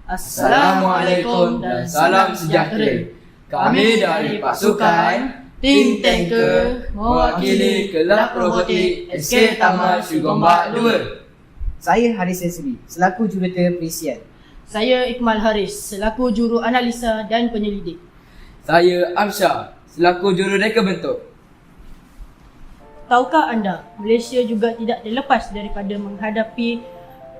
Assalamualaikum dan salam sejahtera. Kami dari pasukan Think Tanker mewakili Kelab Robotik SK Taman Syugombak 2. Saya Haris Esri, selaku jurutera perisian. Saya Iqmal Haris, selaku juru analisa dan penyelidik. Saya Amsyar, selaku jurureka bentuk. Tahukah anda, Malaysia juga tidak terlepas daripada menghadapi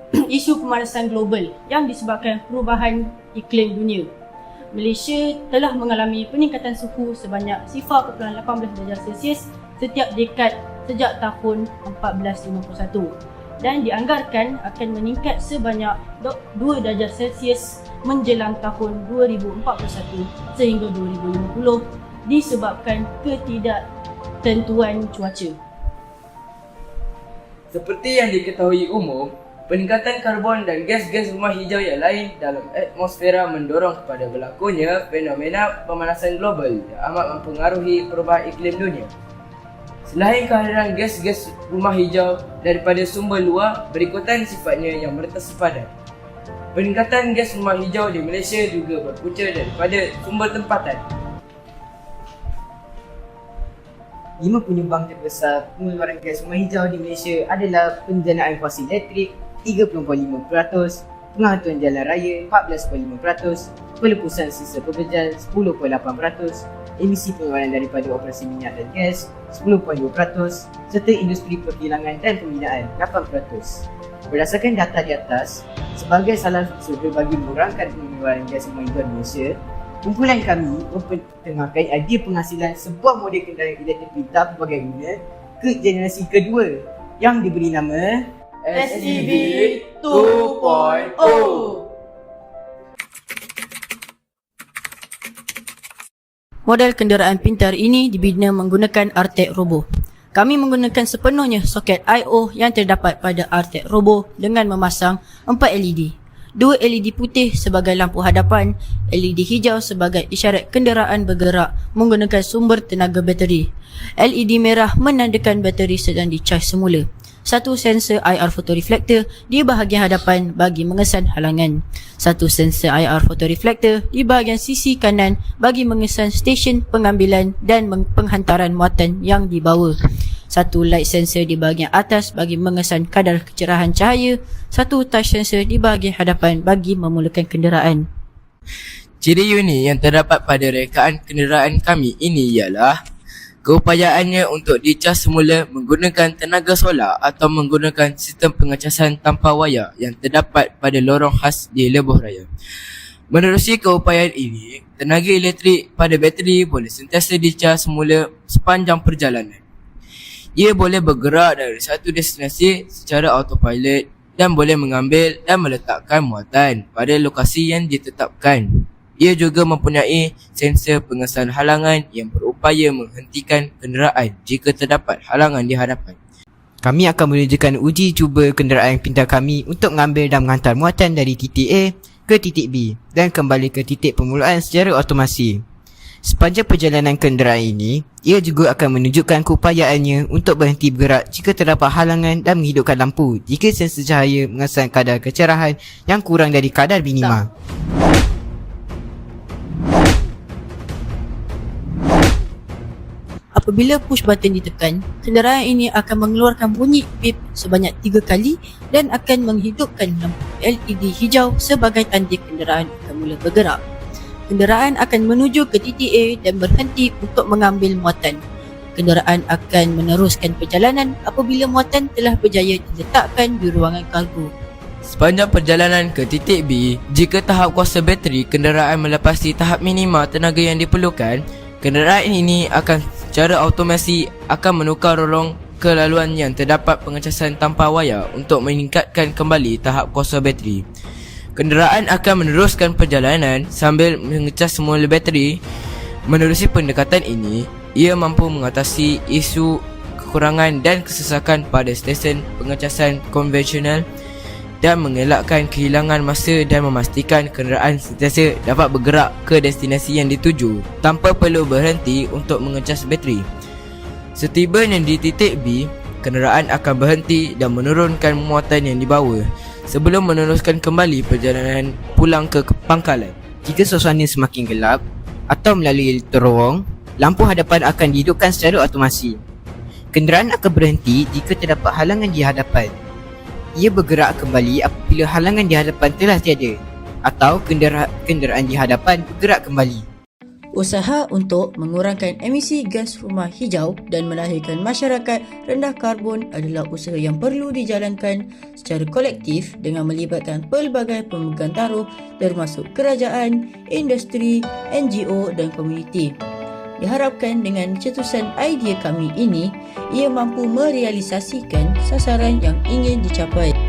isu pemanasan global yang disebabkan perubahan iklim dunia. Malaysia telah mengalami peningkatan suhu sebanyak 0.18 darjah Celsius setiap dekad sejak tahun 1451 dan dianggarkan akan meningkat sebanyak 2 darjah Celsius menjelang tahun 2041 sehingga 2050 disebabkan ketidaktentuan cuaca. Seperti yang diketahui umum, peningkatan karbon dan gas-gas rumah hijau yang lain dalam atmosfera mendorong kepada berlakunya fenomena pemanasan global yang amat mempengaruhi perubahan iklim dunia. Selain kehadiran gas-gas rumah hijau daripada sumber luar, berikutan sifatnya yang merata sepadan. Peningkatan gas rumah hijau di Malaysia juga berpunca daripada sumber tempatan. 5 penyumbang terbesar pengeluaran gas rumah hijau di Malaysia adalah penjanaan fosil elektrik 3.5%, penghantuan jalan raya 14.5%, pelepasan sisa pekerjaan 10.8%, emisi pengeluaran daripada operasi minyak dan gas 10.2%, serta industri perkilangan dan pembinaan 8%. Berdasarkan data di atas, sebagai salah satu sumber bagi mengurangkan pengeluaran gas rumah hijau di Malaysia, kumpulan kami mempertengahkan idea penghasilan sebuah model kenderaan elektrik pintar pelbagai guna ke generasi kedua yang diberi nama SEV 2.0. Model kenderaan pintar ini dibina menggunakan Artek Robo. Kami menggunakan sepenuhnya soket I/O yang terdapat pada Artek Robo dengan memasang 4 LED. 2 LED putih sebagai lampu hadapan, LED hijau sebagai isyarat kenderaan bergerak menggunakan sumber tenaga bateri. LED merah menandakan bateri sedang dicas semula. Satu sensor IR photoreflector di bahagian hadapan bagi mengesan halangan. Satu sensor IR photoreflector di bahagian sisi kanan bagi mengesan stesen pengambilan dan penghantaran muatan yang dibawa. Satu light sensor di bahagian atas bagi mengesan kadar kecerahan cahaya. Satu touch sensor di bahagian hadapan bagi memulakan kenderaan. Ciri unik yang terdapat pada rekaan kenderaan kami ini ialah keupayaannya untuk dicas semula menggunakan tenaga solar atau menggunakan sistem pengecasan tanpa wayar yang terdapat pada lorong khas di Lebuh Raya. Menerusi keupayaan ini, tenaga elektrik pada bateri boleh sentiasa dicas semula sepanjang perjalanan. Ia boleh bergerak dari satu destinasi secara autopilot dan boleh mengambil dan meletakkan muatan pada lokasi yang ditetapkan. Ia juga mempunyai sensor pengesan halangan yang berupaya menghentikan kenderaan jika terdapat halangan di hadapan. Kami akan menunjukkan uji cuba kenderaan pintar kami untuk mengambil dan menghantar muatan dari titik A ke titik B dan kembali ke titik permulaan secara otomasi. Sepanjang perjalanan kenderaan ini, ia juga akan menunjukkan keupayaannya untuk berhenti bergerak jika terdapat halangan dan menghidupkan lampu jika sensor cahaya mengesan kadar kecerahan yang kurang dari kadar minima. Apabila push button ditekan, kenderaan ini akan mengeluarkan bunyi beep sebanyak 3 kali dan akan menghidupkan lampu LED hijau sebagai tanda kenderaan akan mula bergerak. Kenderaan akan menuju ke titik A dan berhenti untuk mengambil muatan. Kenderaan akan meneruskan perjalanan apabila muatan telah berjaya diletakkan di ruangan kargo. Sepanjang perjalanan ke titik B, jika tahap kuasa bateri kenderaan melepasi tahap minima tenaga yang diperlukan, kenderaan ini akan secara automasi akan menukar rolong kelaluan yang terdapat pengecasan tanpa wayar untuk meningkatkan kembali tahap kuasa bateri. Kenderaan akan meneruskan perjalanan sambil mengecas semula bateri. Menerusi pendekatan ini, ia mampu mengatasi isu kekurangan dan kesesakan pada stesen pengecasan konvensional dan mengelakkan kehilangan masa dan memastikan kenderaan sentiasa dapat bergerak ke destinasi yang dituju tanpa perlu berhenti untuk mengecas bateri. Setibanya di titik B, kenderaan akan berhenti dan menurunkan muatan yang dibawa. sebelum meneruskan kembali perjalanan pulang ke pangkalan. Jika suasana semakin gelap atau melalui terowong, lampu hadapan akan dihidupkan secara otomasi. Kenderaan akan berhenti jika terdapat halangan di hadapan. Ia bergerak kembali apabila halangan di hadapan telah tiada atau kenderaan di hadapan bergerak kembali. Usaha untuk mengurangkan emisi gas rumah hijau dan melahirkan masyarakat rendah karbon adalah usaha yang perlu dijalankan secara kolektif dengan melibatkan pelbagai pemegang taruh termasuk kerajaan, industri, NGO dan komuniti. Diharapkan dengan cetusan idea kami ini, ia mampu merealisasikan sasaran yang ingin dicapai.